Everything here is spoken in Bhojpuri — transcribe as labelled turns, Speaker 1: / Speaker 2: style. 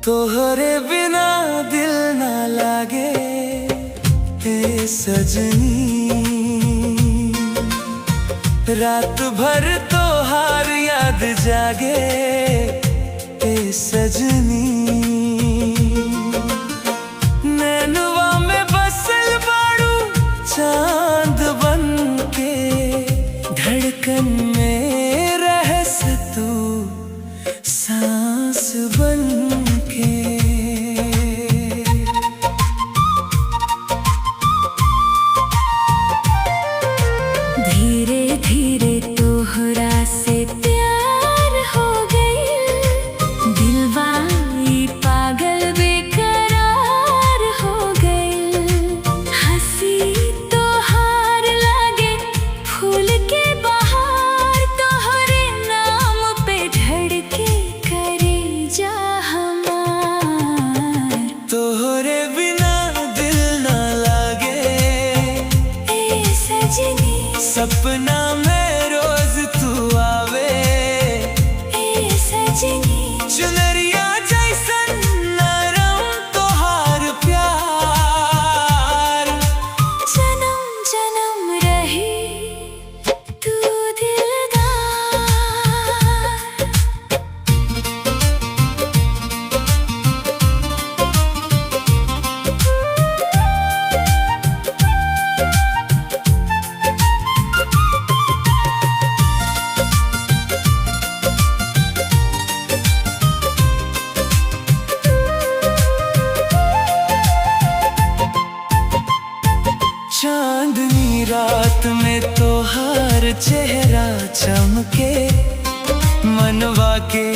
Speaker 1: तोहरे बिना दिल ना लागे हे सजनी। रात भर तोहार याद जागे हे सजनी। नैनवा में बसल बाड़ू चांद बन के, धड़कन में रहस तू सांस बन के।
Speaker 2: धीरे धीरे तोहरा से प्यार हो गई, दिलवा ई पागल बेकरार हो गई। हंसी तोहार लागे फूल के बहार, तोहरे नाम पे धड़के करे जा हमार।
Speaker 1: तोहरे बिना दिल ना लागे
Speaker 2: ए सजनी,
Speaker 1: सपना में रोज तू आवे
Speaker 2: ए सजनी।
Speaker 1: चुनरिया जैसन नरम तोहार प्यार,
Speaker 2: जन्म जन्म रही तू दिलदार।
Speaker 1: चांदनी रात में तोहार चेहरा चमके, मनवा के